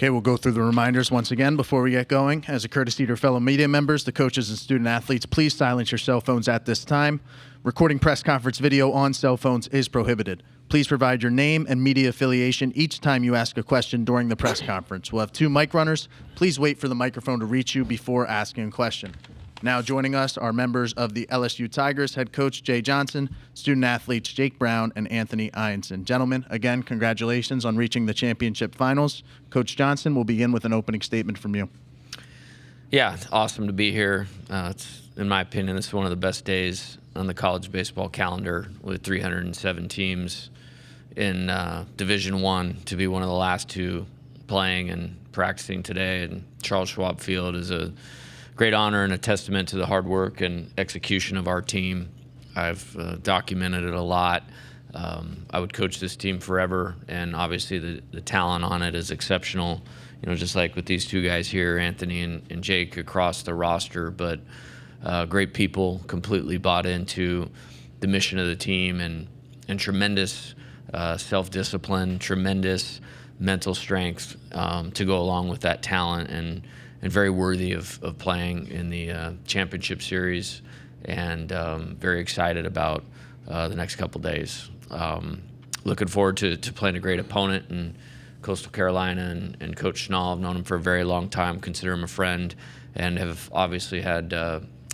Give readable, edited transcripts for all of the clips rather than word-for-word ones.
Okay, we'll go through the reminders once again before we get going. As a courtesy to fellow media members, the coaches and student athletes, please silence your cell phones at this time. Recording press conference video on cell phones is prohibited. Please provide your name and media affiliation each time you ask a question during the press conference. We'll have 2 mic runners. Please wait for the microphone to reach you before asking a question. Now joining us are members of the LSU Tigers, head coach Jay Johnson, student athletes Jake Brown and Anthony Ianson. Gentlemen, again, congratulations on reaching the championship finals. Coach Johnson, we'll begin with an opening statement from you. Yeah, it's awesome to be here. In my opinion, it's one of the best days on the college baseball calendar with 307 teams in Division I to be one of the last 2 playing and practicing today. And Charles Schwab Field is a great honor and a testament to the hard work and execution of our team. I've documented it a lot. I would coach this team forever, and obviously the talent on it is exceptional. You know, just like with these 2 guys here, Anthony and Jake across the roster, but great people, completely bought into the mission of the team, and tremendous self-discipline, tremendous mental strength to go along with that talent, and very worthy of playing in the championship series, and very excited about the next couple days. Looking forward to playing a great opponent in Coastal Carolina, and Coach Schnall. I've known him for a very long time, consider him a friend, and have obviously had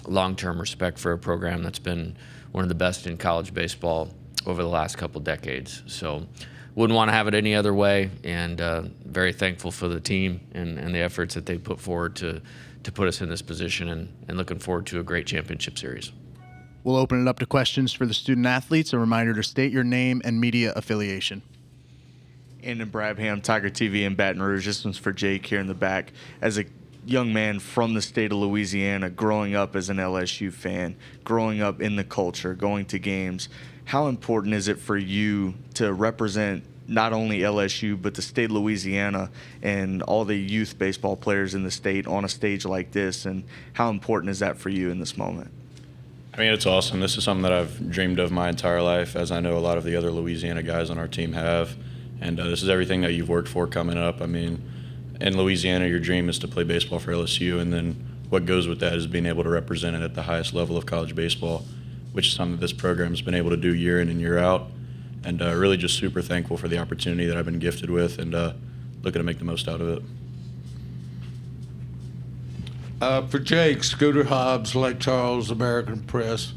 long-term respect for a program that's been one of the best in college baseball over the last couple decades. So wouldn't want to have it any other way, and very thankful for the team and the efforts that they put forward to put us in this position, and looking forward to a great championship series. We'll open it up to questions for the student athletes. A reminder to state your name and media affiliation. Andon Brabham, Tiger TV in Baton Rouge. This one's for Jake here in the back. As a young man from the state of Louisiana, growing up as an LSU fan, growing up in the culture, going to games, how important is it for you to represent not only LSU but the state of Louisiana and all the youth baseball players in the state on a stage like this, and how important is that for you in this moment? I mean, it's awesome. This is something that I've dreamed of my entire life, as I know a lot of the other Louisiana guys on our team have, and this is everything that you've worked for coming up. I mean, in Louisiana, your dream is to play baseball for LSU, and then what goes with that is being able to represent it at the highest level of college baseball, which is something that this program has been able to do year in and year out, and really just super thankful for the opportunity that I've been gifted with, and looking to make the most out of it. For Jake, Scooter Hobbs, Lake Charles, American Press,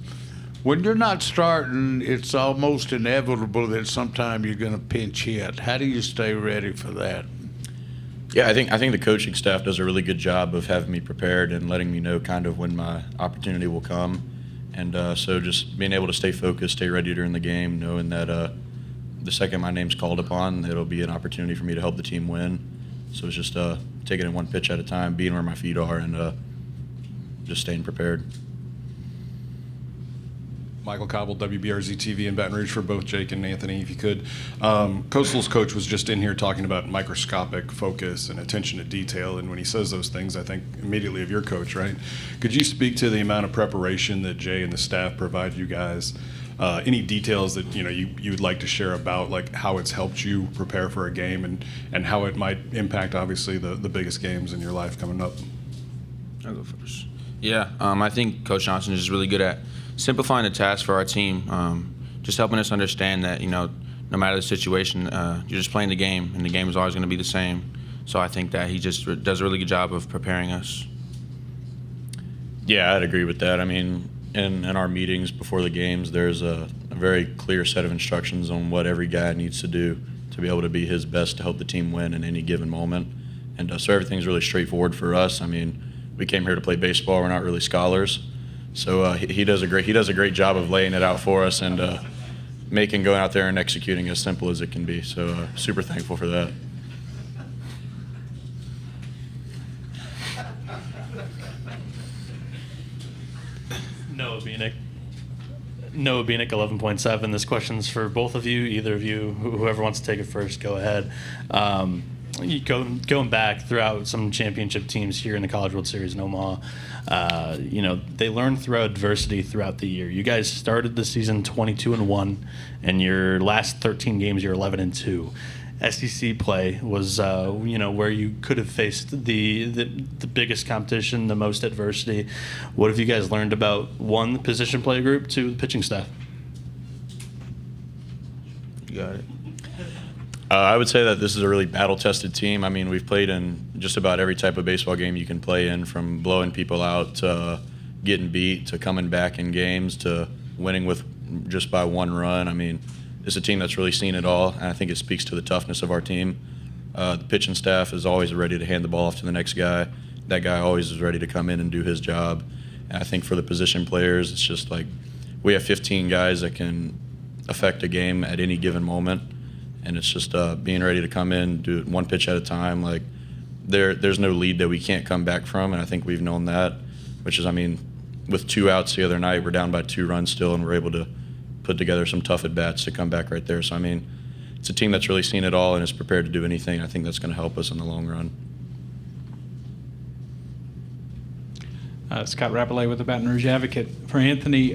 when you're not starting, it's almost inevitable that sometime you're going to pinch hit. How do you stay ready for that? Yeah, I think the coaching staff does a really good job of having me prepared and letting me know kind of when my opportunity will come. And so just being able to stay focused, stay ready during the game, knowing that the second my name's called upon, it'll be an opportunity for me to help the team win. So it's just taking it one pitch at a time, being where my feet are, and just staying prepared. Michael Cobble, WBRZ TV in Baton Rouge, for both Jake and Anthony, if you could. Coastal's coach was just in here talking about microscopic focus and attention to detail, and when he says those things, I think immediately of your coach, right? Could you speak to the amount of preparation that Jay and the staff provide you guys? Any details that you would like to share about, like how it's helped you prepare for a game, and how it might impact obviously the biggest games in your life coming up? I'll go first. Yeah, I think Coach Johnson is really good at simplifying the task for our team, just helping us understand that, no matter the situation, you're just playing the game, and the game is always going to be the same. So I think that he just does a really good job of preparing us. Yeah, I'd agree with that. I mean, in our meetings before the games, there's a very clear set of instructions on what every guy needs to do to be able to be his best to help the team win in any given moment. And so everything's really straightforward for us. I mean, we came here to play baseball. We're not really scholars. So he does a great job of laying it out for us, and making going out there and executing as simple as it can be. So super thankful for that. Noah Bieniek, 11.7. This question's for both of you, either of you, whoever wants to take it first, go ahead. Going back throughout some championship teams here in the College World Series in Omaha, they learn through adversity throughout the year. You guys started the season 22-1, and your last 13 games you're 11-2. SEC play was, where you could have faced the biggest competition, the most adversity. What have you guys learned about, one, the position play group, two, the pitching staff? You got it. I would say that this is a really battle-tested team. I mean, we've played in just about every type of baseball game you can play in, from blowing people out to getting beat to coming back in games to winning with just by one run. I mean, it's a team that's really seen it all, and I think it speaks to the toughness of our team. The pitching staff is always ready to hand the ball off to the next guy. That guy always is ready to come in and do his job. And I think for the position players, it's just like we have 15 guys that can affect a game at any given moment. And it's just being ready to come in, do it one pitch at a time. Like there's no lead that we can't come back from, and I think we've known that. Which is, I mean, with 2 outs the other night, we're down by 2 runs still, and we're able to put together some tough at bats to come back right there. So I mean, it's a team that's really seen it all and is prepared to do anything. I think that's going to help us in the long run. Scott Rappelay with the Baton Rouge Advocate. For Anthony,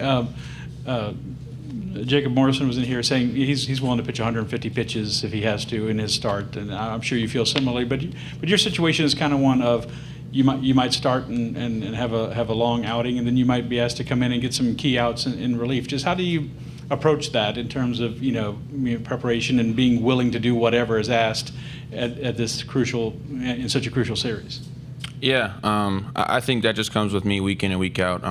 Jacob Morrison was in here saying he's willing to pitch 150 pitches if he has to in his start, and I'm sure you feel similarly. But your situation is kind of one of you might start and have a long outing, and then you might be asked to come in and get some key outs in relief. Just how do you approach that in terms of preparation and being willing to do whatever is asked at this in such a crucial series? Yeah, I think that just comes with me week in and week out,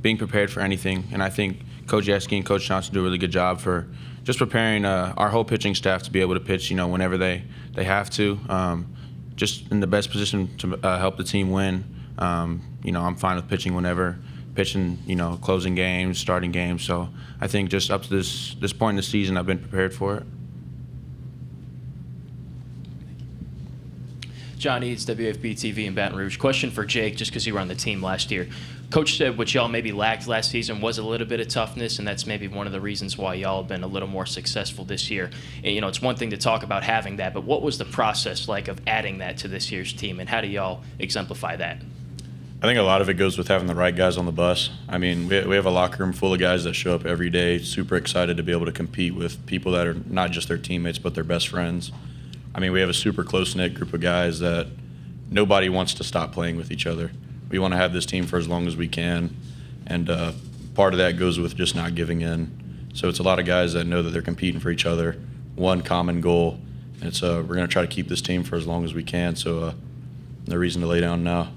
being prepared for anything, and I think Coach Yeski and Coach Johnson do a really good job for just preparing our whole pitching staff to be able to pitch, whenever they have to, just in the best position to help the team win. I'm fine with pitching whenever, pitching, closing games, starting games. So I think just up to this point in the season, I've been prepared for it. John Eads, WFB TV in Baton Rouge. Question for Jake, just because you were on the team last year. Coach said what y'all maybe lacked last season was a little bit of toughness, and that's maybe one of the reasons why y'all have been a little more successful this year. And, it's one thing to talk about having that, but what was the process like of adding that to this year's team, and how do y'all exemplify that? I think a lot of it goes with having the right guys on the bus. I mean, we have a locker room full of guys that show up every day, super excited to be able to compete with people that are not just their teammates, but their best friends. I mean, we have a super close-knit group of guys that nobody wants to stop playing with each other. We want to have this team for as long as we can, and part of that goes with just not giving in. So it's a lot of guys that know that they're competing for each other, one common goal, and it's we're going to try to keep this team for as long as we can, so no reason to lay down now.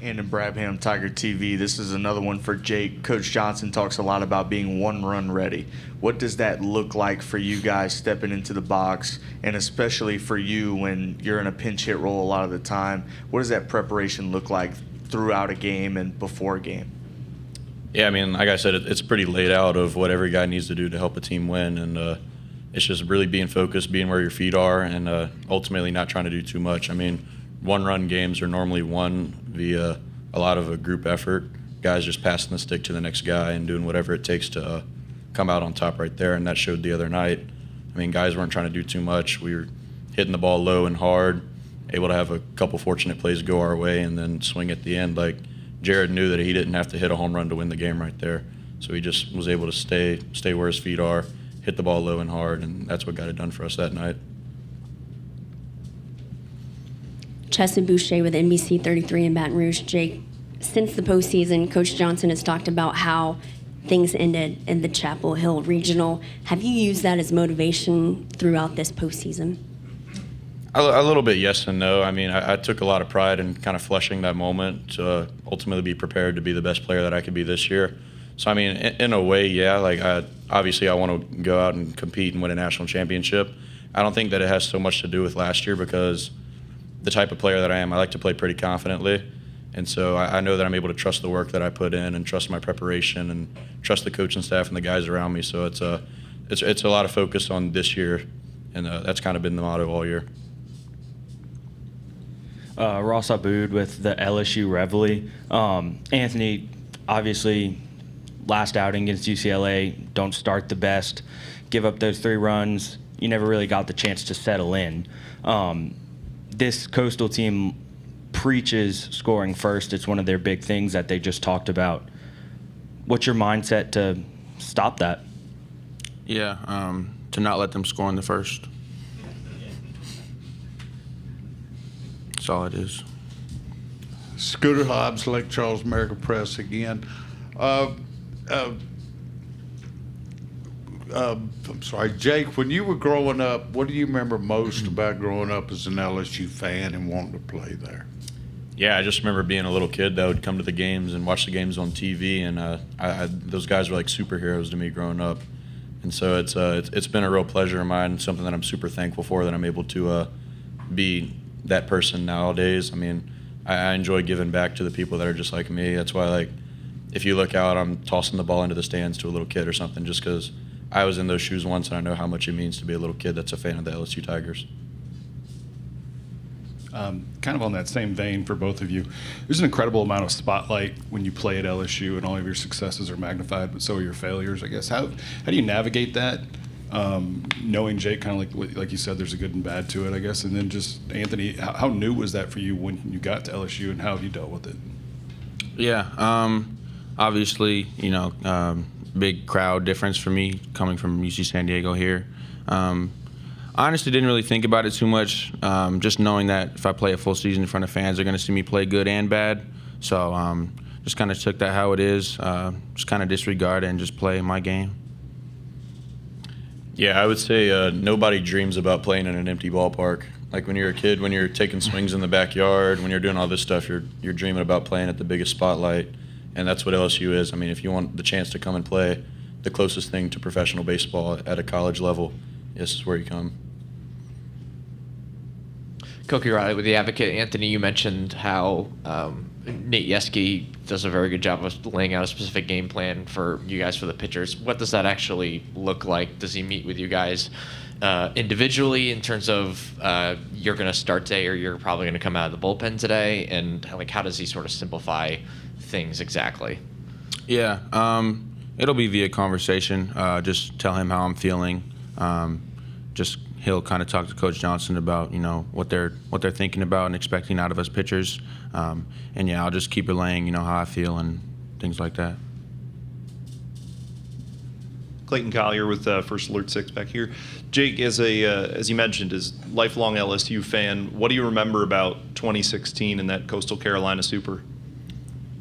And in Brabham Tiger TV, this is another one for Jake. Coach Johnson talks a lot about being one-run ready. What does that look like for you guys stepping into the box, and especially for you when you're in a pinch hit role a lot of the time? What does that preparation look like throughout a game and before a game? Yeah, I mean, like I said, it's pretty laid out of what every guy needs to do to help a team win, and it's just really being focused, being where your feet are, and ultimately not trying to do too much. I mean, one-run games are normally won via a lot of a group effort, guys just passing the stick to the next guy and doing whatever it takes to come out on top right there, and that showed the other night. I mean, guys weren't trying to do too much. We were hitting the ball low and hard, able to have a couple fortunate plays go our way, and then swing at the end. Like, Jared knew that he didn't have to hit a home run to win the game right there, so he just was able to stay where his feet are, hit the ball low and hard, and that's what got it done for us that night. Chesson Boucher with NBC 33 in Baton Rouge. Jake, since the postseason, Coach Johnson has talked about how things ended in the Chapel Hill Regional. Have you used that as motivation throughout this postseason? A little bit, yes and no. I mean, I took a lot of pride in kind of fleshing that moment to ultimately be prepared to be the best player that I could be this year. So, I mean, in a way, yeah, like obviously I want to go out and compete and win a national championship. I don't think that it has so much to do with last year because the type of player that I am, I like to play pretty confidently. And so I know that I'm able to trust the work that I put in and trust my preparation and trust the coaching staff and the guys around me. So it's a lot of focus on this year, and that's kind of been the motto all year. Ross Aboud with the LSU Reveille. Anthony, obviously, last outing against UCLA, don't start the best, give up those 3 runs. You never really got the chance to settle in. This Coastal team preaches scoring first. It's one of their big things that they just talked about. What's your mindset to stop that? Yeah, to not let them score in the first. That's all it is. Scooter Hobbs, Lake Charles American Press again. I'm sorry, Jake, when you were growing up, what do you remember most about growing up as an LSU fan and wanting to play there? Yeah, I just remember being a little kid that would come to the games and watch the games on TV, and those guys were like superheroes to me growing up. And so it's been a real pleasure of mine, something that I'm super thankful for, that I'm able to be that person nowadays. I mean, I enjoy giving back to the people that are just like me. That's why, like, if you look out, I'm tossing the ball into the stands to a little kid or something, just because I was in those shoes once and I know how much it means to be a little kid that's a fan of the LSU Tigers. Kind of on that same vein for both of you, there's an incredible amount of spotlight when you play at LSU, and all of your successes are magnified, but so are your failures, I guess. How do you navigate that? Knowing Jake, kind of like you said, there's a good and bad to it, I guess. And then just Anthony, how new was that for you when you got to LSU, and how have you dealt with it? Yeah, obviously, big crowd difference for me coming from UC San Diego here. I honestly didn't really think about it too much, just knowing that if I play a full season in front of fans, they're going to see me play good and bad. So just kind of took that how it is, just kind of disregard it and just play my game. Yeah, I would say nobody dreams about playing in an empty ballpark. Like when you're a kid, when you're taking swings in the backyard, when you're doing all this stuff, you're dreaming about playing at the biggest spotlight, and that's what LSU is. I mean, if you want the chance to come and play the closest thing to professional baseball at a college level, this is where you come. Koki Riley with The Advocate. Anthony, you mentioned how Nate Yeske does a very good job of laying out a specific game plan for you guys, for the pitchers. What does that actually look like? Does he meet with you guys individually in terms of you're going to start today, or you're probably going to come out of the bullpen today? And like, how does he sort of simplify things exactly? Yeah, it'll be via conversation. Just tell him how I'm feeling. Just he'll kind of talk to Coach Johnson about what they're thinking about and expecting out of us pitchers. And yeah, I'll just keep relaying how I feel and things like that. Clayton Collier with First Alert 6 back here. Jake, as you mentioned, as lifelong LSU fan, what do you remember about 2016 and that Coastal Carolina Super?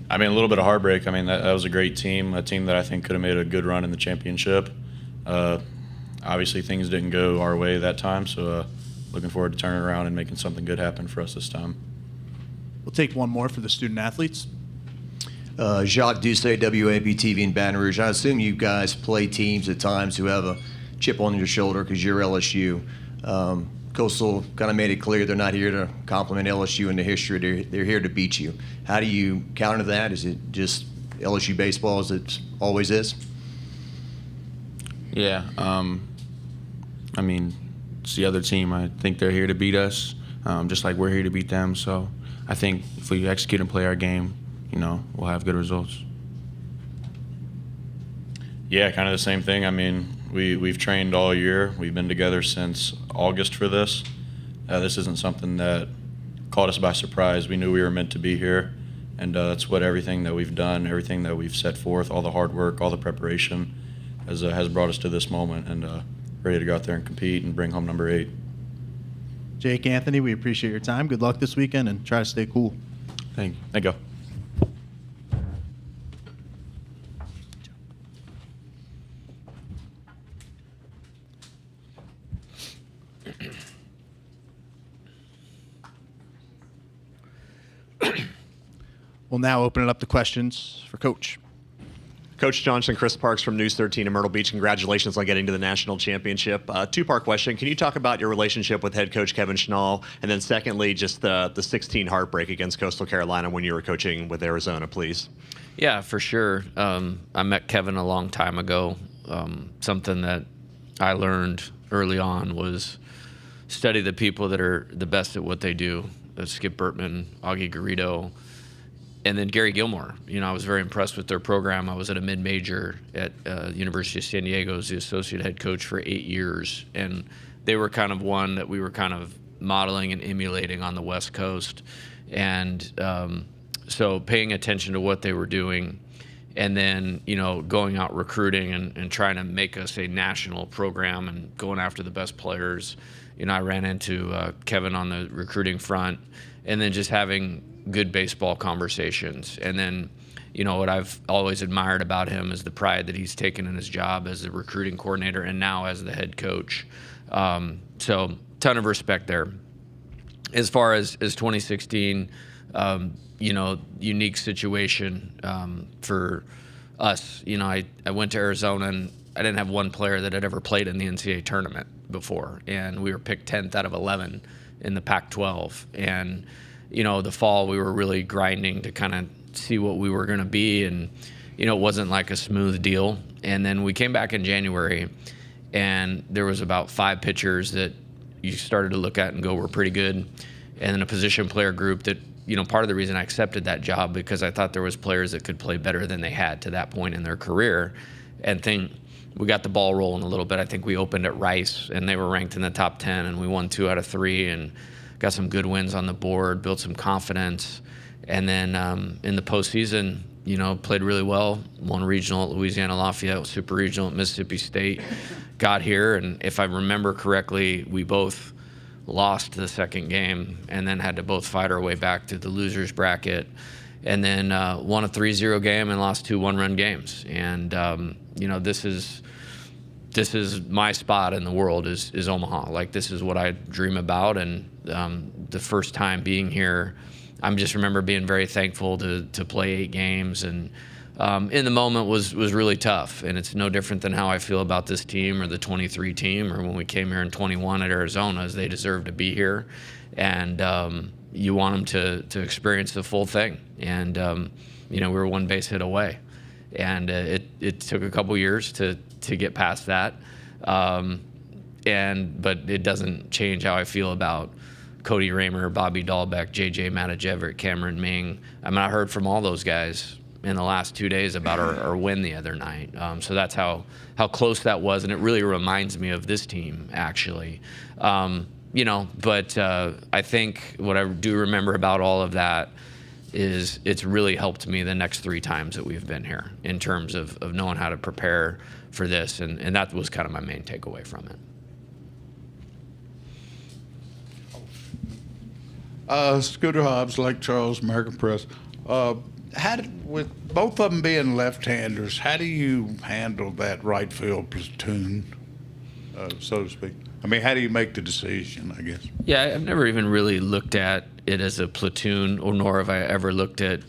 I mean, a little bit of heartbreak. I mean, that was a great team, a team that I think could have made a good run in the championship. Obviously, things didn't go our way that time, so looking forward to turning around and making something good happen for us this time. We'll take one more for the student athletes. Jacques Doucet, WAB-TV in Baton Rouge. I assume you guys play teams at times who have a chip on your shoulder because you're LSU. Coastal kind of made it clear they're not here to compliment LSU in the history. They're here to beat you. How do you counter that? Is it just LSU baseball as it always is? Yeah, I mean, it's the other team. I think they're here to beat us, just like we're here to beat them. So I think if we execute and play our game, we'll have good results. Yeah, kind of the same thing. I mean, we've trained all year. We've been together since August for this. This isn't something that caught us by surprise. We knew we were meant to be here, and that's what everything that we've done, everything that we've set forth, all the hard work, all the preparation has brought us to this moment, and ready to go out there and compete and bring home number 8. Jake, Anthony, we appreciate your time. Good luck this weekend, and try to stay cool. Thank you. We'll now open it up to questions for Coach. Coach Johnson, Chris Parks from News 13 in Myrtle Beach. Congratulations on getting to the national championship. Two-part question. Can you talk about your relationship with head coach Kevin Schnall? And then secondly, just the 16 heartbreak against Coastal Carolina when you were coaching with Arizona, please. Yeah, for sure. I met Kevin a long time ago. Something that I learned early on was study the people that are the best at what they do. Skip Burtman, Augie Garrido, and then Gary Gilmore. I was very impressed with their program. I was at a mid-major at University of San Diego as the associate head coach for 8 years, and they were kind of one that we were kind of modeling and emulating on the West Coast. And so paying attention to what they were doing and then, going out recruiting and trying to make us a national program and going after the best players. I ran into Kevin on the recruiting front, and then just having good baseball conversations. And then, what I've always admired about him is the pride that he's taken in his job as the recruiting coordinator and now as the head coach. So ton of respect there. As far as 2016, unique situation for us. I went to Arizona, and I didn't have one player that had ever played in the NCAA tournament before, and we were picked 10th out of 11 in the Pac-12. And the fall we were really grinding to kind of see what we were going to be, and it wasn't like a smooth deal. And then we came back in January, and there was about 5 pitchers that you started to look at and go, we're pretty good. And then a position player group that, part of the reason I accepted that job because I thought there was players that could play better than they had to that point in their career. And we got the ball rolling a little bit. I think we opened at Rice, and they were ranked in the top 10, and we won 2 out of 3 and got some good wins on the board, built some confidence. And then in the postseason, played really well, won regional at Louisiana Lafayette, super regional at Mississippi State, got here, and if I remember correctly, we both lost the second game and then had to both fight our way back to the losers bracket, and then won a 3-0 game and lost 2 one-run games. And, this is my spot in the world is Omaha. Like, this is what I dream about, and the first time being here, I just remember being very thankful to play 8 games, and in the moment was really tough. And it's no different than how I feel about this team or the 23 team or when we came here in 21 at Arizona, as they deserve to be here. And you want them to experience the full thing. And, we were 1 base hit away. And it took a couple years to get past that. But it doesn't change how I feel about Cody Raymer, Bobby Dahlbeck, JJ Matajevic, Cameron Ming. I heard from all those guys in the last 2 days about our win the other night. So that's how close that was, and it really reminds me of this team, actually. But I think what I do remember about all of that is it's really helped me the next 3 times that we've been here in terms of knowing how to prepare for this, and that was kind of my main takeaway from it. Scooter Hobbs, Lake Charles, American Press. With both of them being left-handers, how do you handle that right field platoon, so to speak? How do you make the decision, I guess? Yeah, I've never even really looked at it as a platoon, or nor have I ever looked at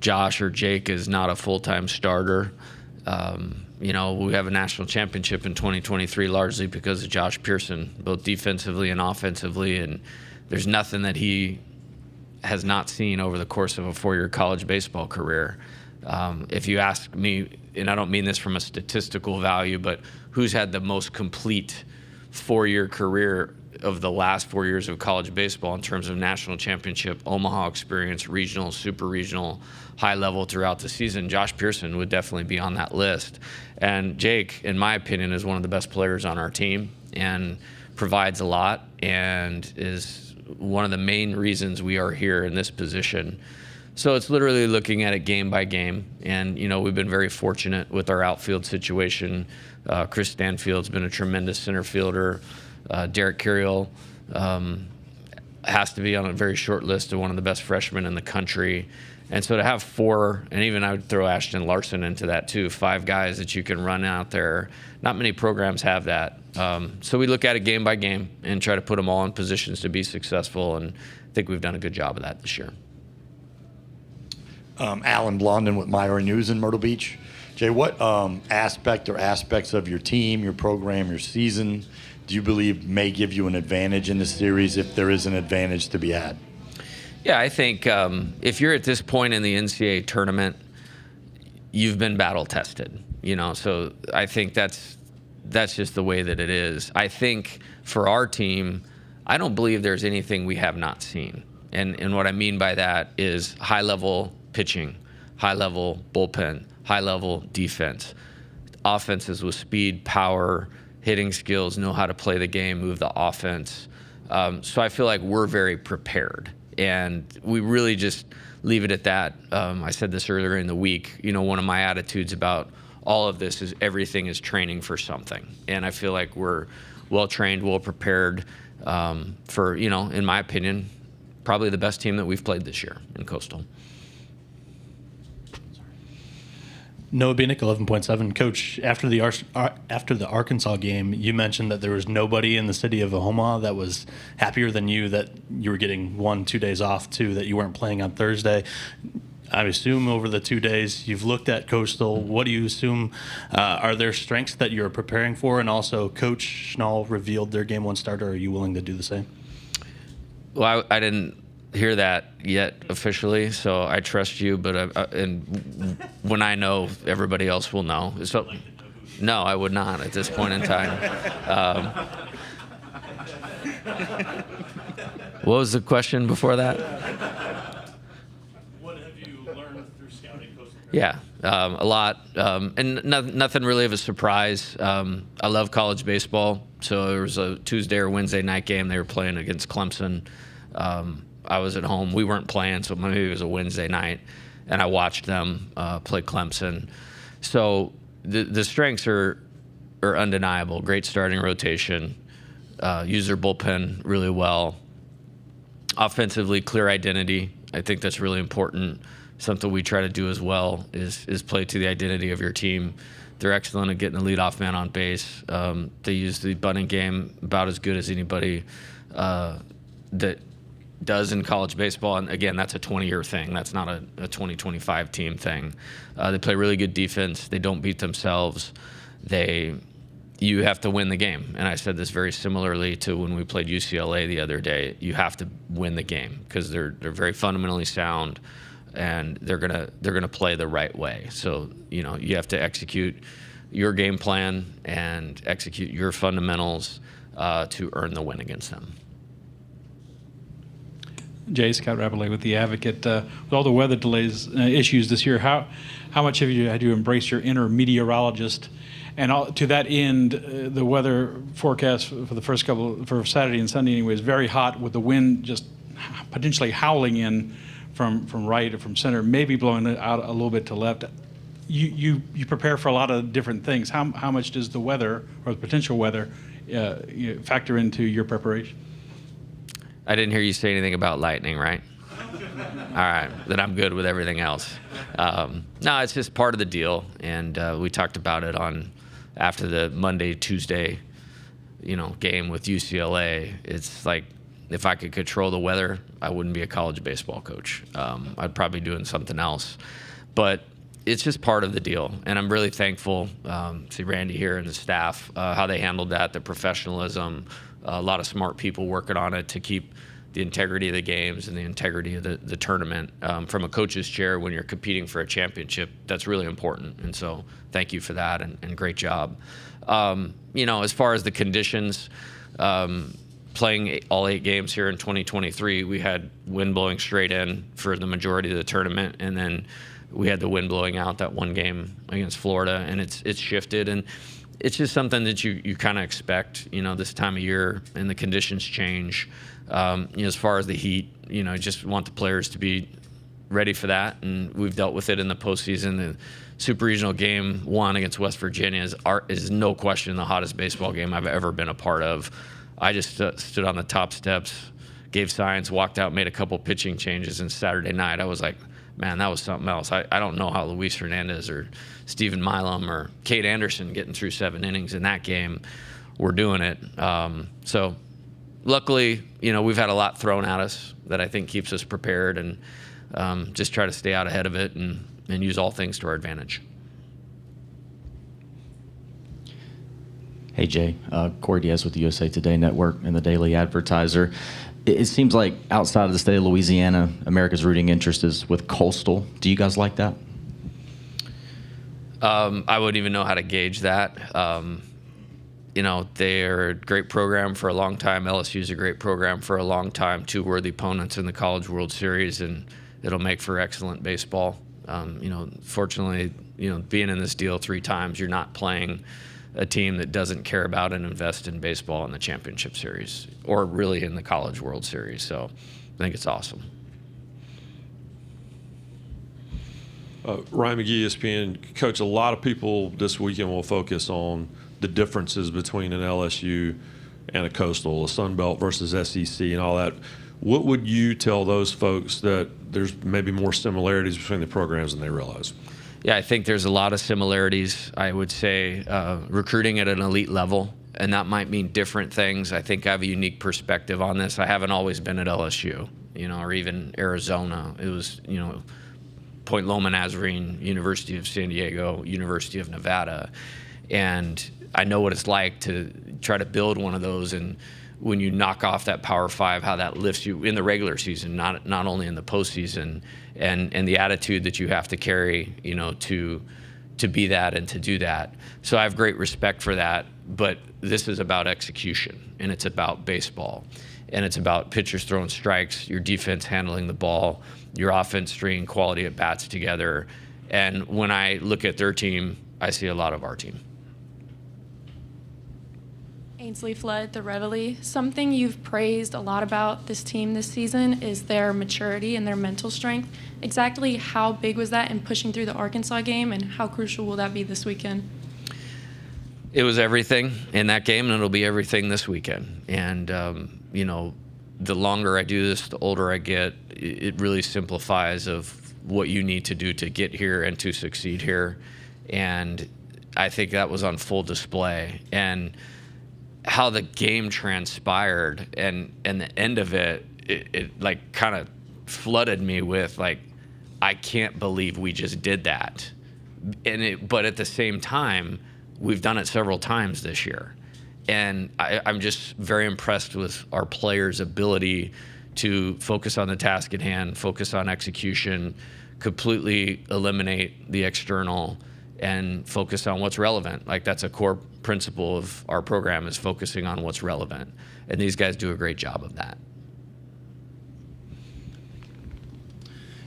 Josh or Jake as not a full-time starter. We have a national championship in 2023 largely because of Josh Pearson, both defensively and offensively, and there's nothing that he has not seen over the course of a 4-year college baseball career. If you ask me, and I don't mean this from a statistical value, but who's had the most complete 4-year career of the last 4 years of college baseball in terms of national championship, Omaha experience, regional, super regional, high level throughout the season, Josh Pearson would definitely be on that list. And Jake, in my opinion, is one of the best players on our team and provides a lot and is one of the main reasons we are here in this position. So it's literally looking at it game by game. And, we've been very fortunate with our outfield situation. Chris Stanfield's been a tremendous center fielder. Derek Carriel has to be on a very short list of one of the best freshmen in the country. And so to have 4, and even I would throw Ashton Larson into that too, 5 guys that you can run out there, not many programs have that. So we look at it game by game and try to put them all in positions to be successful, and I think we've done a good job of that this year. Alan Blondin with Myra News in Myrtle Beach. Jay, what aspect or aspects of your team, your program, your season do you believe may give you an advantage in the series, if there is an advantage to be had? Yeah, I think if you're at this point in the NCAA tournament, you've been battle tested, so I think that's just the way that it is. I think for our team, I don't believe there's anything we have not seen. And what I mean by that is high-level pitching, high-level bullpen, high-level defense, offenses with speed, power, hitting skills, know how to play the game, move the offense. So I feel like we're very prepared. and we really just leave it at that. I said this earlier in the week. One of my attitudes about all of this is everything is training for something, and I feel like we're well trained, well prepared for, in my opinion, probably the best team that we've played this year in Coastal. Noah Bieniek, 11.7. Coach, after the Arkansas game, you mentioned that there was nobody in the city of Omaha that was happier than you that you were getting 1-2 days off, too, that you weren't playing on Thursday. I assume over the 2 days you've looked at Coastal. What do you assume are their strengths that you're preparing for? And also, Coach Schnall revealed their Game 1 starter. Are you willing to do the same? Well, I didn't hear that yet officially, so I trust you. But and when I know, everybody else will know. So, no, I would not at this point in time. What was the question before that? What have you learned through scouting Coastal? Yeah, a lot, and nothing really of a surprise. I love college baseball, so there was a Tuesday or Wednesday night game. They were playing against Clemson. I was at home. We weren't playing, so maybe it was a Wednesday night, and I watched them play Clemson. So the strengths are undeniable. Great starting rotation, use their bullpen really well. Offensively, clear identity. I think that's really important. Something we try to do as well is play to the identity of your team. They're excellent at getting the leadoff man on base. They use the bunting game about as good as anybody that does in college baseball. And again, that's a 20-year thing. That's not a 2025 team thing. They play really good defense. They don't beat themselves. You have to win the game. And I said this very similarly to when we played UCLA the other day. You have to win the game because they're very fundamentally sound, and they're gonna play the right way. So you have to execute your game plan and execute your fundamentals to earn the win against them. Jay, Scott Rabelais with The Advocate. With all the weather delays issues this year, how much have you had to embrace your inner meteorologist? And to that end, the weather forecast for Saturday and Sunday anyway is very hot, with the wind just potentially howling in from right or from center, maybe blowing it out a little bit to left. You prepare for a lot of different things. How much does the weather or the potential weather factor into your preparation? I didn't hear you say anything about lightning, right? All right, then I'm good with everything else. No, it's just part of the deal, and we talked about it after the Monday-Tuesday, game with UCLA. It's like, if I could control the weather, I wouldn't be a college baseball coach. I'd probably be doing something else. But it's just part of the deal, and I'm really thankful to Randy here and the staff, how they handled that, the professionalism, a lot of smart people working on it to keep the integrity of the games and the integrity of the tournament. From a coach's chair, when you're competing for a championship, that's really important. And so thank you for that, and great job. As far as the conditions, playing all 8 games here in 2023, we had wind blowing straight in for the majority of the tournament, and then we had the wind blowing out that one game against Florida, and it's shifted. And it's just something that you kind of expect, this time of year, and the conditions change. As far as the heat, just want the players to be ready for that, and we've dealt with it in the postseason. The Super Regional Game 1 against West Virginia is no question the hottest baseball game I've ever been a part of. I just stood on the top steps, gave signs, walked out, made a couple pitching changes, and Saturday night I was like, man, that was something else. I don't know how Luis Hernandez or Steven Milam or Kate Anderson getting through 7 innings in that game were doing it. So luckily, we've had a lot thrown at us that I think keeps us prepared, and just try to stay out ahead of it and use all things to our advantage. Hey, Jay. Corey Diaz with the USA Today Network and the Daily Advertiser. It seems like outside of the state of Louisiana, America's rooting interest is with Coastal. Do you guys like that? I wouldn't even know how to gauge that. They're a great program for a long time. LSU's a great program for a long time. 2 worthy opponents in the College World Series, and it'll make for excellent baseball. Fortunately, being in this deal 3 times, you're not playing a team that doesn't care about and invest in baseball in the championship series, or really in the College World Series. So I think it's awesome. Ryan McGee, ESPN. Coach, a lot of people this weekend will focus on the differences between an LSU and a Coastal, a Sun Belt versus SEC and all that. What would you tell those folks that there's maybe more similarities between the programs than they realize? Yeah, I think there's a lot of similarities. I would say recruiting at an elite level, and that might mean different things. I think I have a unique perspective on this. I haven't always been at LSU, or even Arizona. It was, Point Loma Nazarene, University of San Diego, University of Nevada. And I know what it's like to try to build one of those, and when you knock off that Power 5, how that lifts you in the regular season, not only in the postseason, and the attitude that you have to carry, to be that and to do that. So I have great respect for that, but this is about execution, and it's about baseball, and it's about pitchers throwing strikes, your defense handling the ball, your offense stringing quality at bats together. And when I look at their team, I see a lot of our team. Ainsley Flood, the Reveille. Something you've praised a lot about this team this season is their maturity and their mental strength. Exactly how big was that in pushing through the Arkansas game, and how crucial will that be this weekend? It was everything in that game, and it'll be everything this weekend. And, the longer I do this, the older I get, it really simplifies of what you need to do to get here and to succeed here. And I think that was on full display. And how the game transpired and the end of it like kind of flooded me with like, I can't believe we just did that. But at the same time, we've done it several times this year. And I'm just very impressed with our players' ability to focus on the task at hand, focus on execution, completely eliminate the external, and focus on what's relevant. Like, that's a core principle of our program, is focusing on what's relevant. And these guys do a great job of that.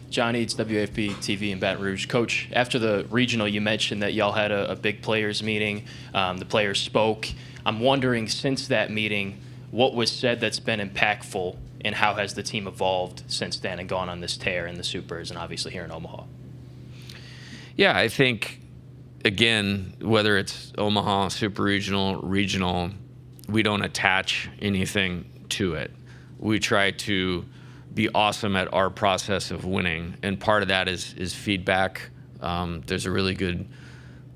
John Eads, WFB TV in Baton Rouge. Coach, after the regional, you mentioned that y'all had a big players meeting. The players spoke. I'm wondering, since that meeting, what was said that's been impactful, and how has the team evolved since then and gone on this tear in the Supers and obviously here in Omaha? Yeah, I think, again, whether it's Omaha, super regional, we don't attach anything to it. We try to be awesome at our process of winning, and part of that is feedback. There's a really good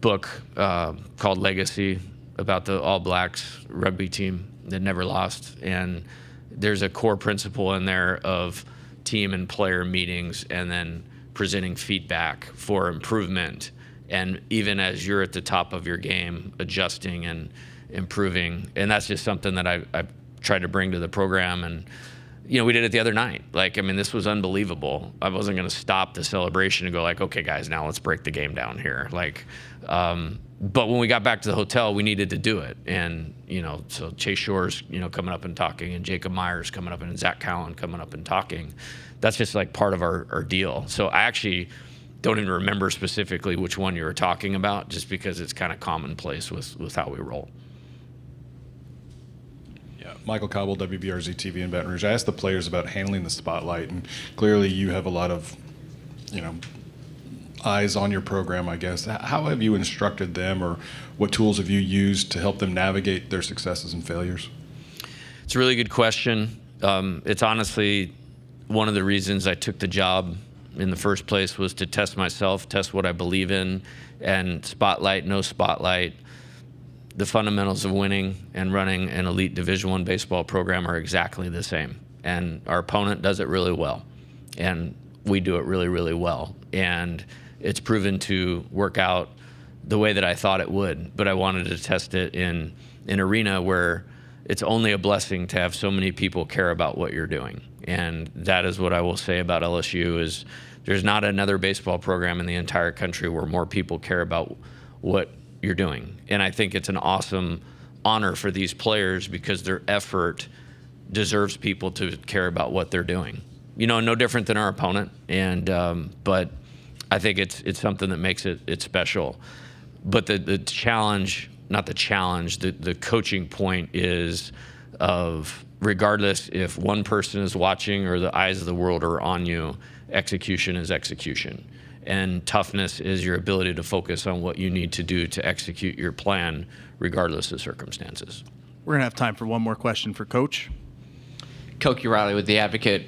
book called Legacy about the All Blacks rugby team that never lost, and there's a core principle in there of team and player meetings and then presenting feedback for improvement, and even as you're at the top of your game, adjusting and improving. And that's just something that I've tried to bring to the program. And we did it the other night. This was unbelievable. I wasn't going to stop the celebration and go like, okay, guys, now let's break the game down here. But when we got back to the hotel, we needed to do it. And, so Chase Shore's, coming up and talking, and Jacob Myers coming up, and Zach Cowan coming up and talking. That's just like part of our deal. So I actually don't even remember specifically which one you were talking about, just because it's kind of commonplace with how we roll. Michael Cobble, WBRZ TV in Baton Rouge. I asked the players about handling the spotlight, and clearly you have a lot of, eyes on your program, I guess. How have you instructed them, or what tools have you used to help them navigate their successes and failures? It's a really good question. It's honestly one of the reasons I took the job in the first place, was to test myself, test what I believe in, and spotlight, no spotlight. The fundamentals of winning and running an elite Division I baseball program are exactly the same. And our opponent does it really well. And we do it really, really well. And it's proven to work out the way that I thought it would. But I wanted to test it in an arena where it's only a blessing to have so many people care about what you're doing. And that is what I will say about LSU, is there's not another baseball program in the entire country where more people care about what you're doing. And I think it's an awesome honor for these players, because their effort deserves people to care about what they're doing. No different than our opponent. And but I think it's something that makes it special. But the challenge, not the challenge, the coaching point is of regardless if one person is watching or the eyes of the world are on you, execution is execution. And toughness is your ability to focus on what you need to do to execute your plan regardless of circumstances. We're going to have time for one more question for Coach. Koki Riley with The Advocate.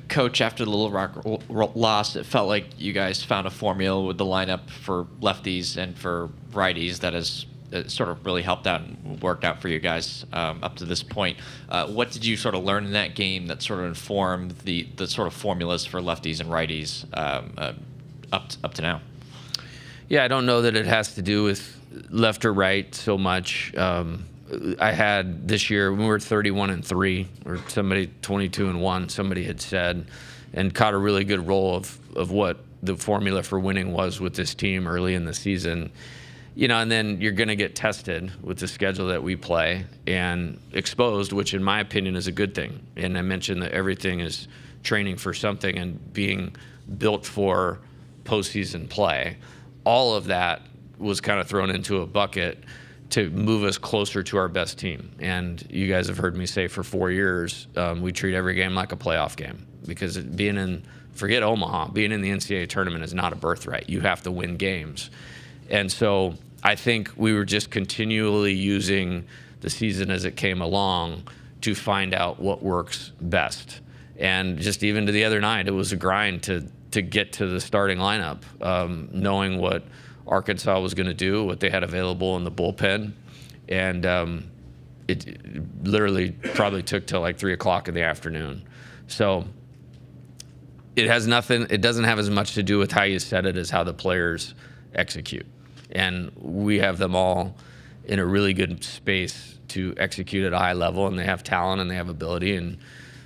Coach, after the Little Rock loss, it felt like you guys found a formula with the lineup for lefties and for righties that has sort of really helped out and worked out for you guys up to this point. What did you sort of learn in that game that sort of informed the sort of formulas for lefties and righties up to now? Yeah, I don't know that it has to do with left or right so much. I had this year, we were 31-3, or somebody 22-1, somebody had said, and caught a really good roll of what the formula for winning was with this team early in the season. You know, and then you're going to get tested with the schedule that we play and exposed, which in my opinion is a good thing. And I mentioned that everything is training for something and being built for postseason play. All of that was kind of thrown into a bucket to move us closer to our best team. And you guys have heard me say for 4 years, we treat every game like a playoff game, because forget Omaha, being in the NCAA tournament is not a birthright. You have to win games. And so I think we were just continually using the season as it came along to find out what works best. And just even to the other night, it was a grind to get to the starting lineup, knowing what Arkansas was going to do, what they had available in the bullpen. And it literally probably took till like 3 o'clock in the afternoon. So it doesn't have as much to do with how you set it as how the players execute. And we have them all in a really good space to execute at a high level, and they have talent and they have ability, and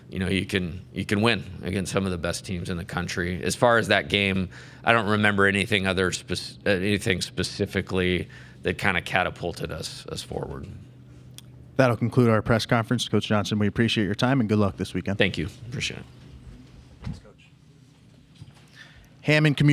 you know, you can win against some of the best teams in the country. As far as that game, I don't remember anything specifically that kind of catapulted us forward. That'll conclude our press conference. Coach Johnson, we appreciate your time and good luck this weekend. Thank you. Appreciate it. Hammond Community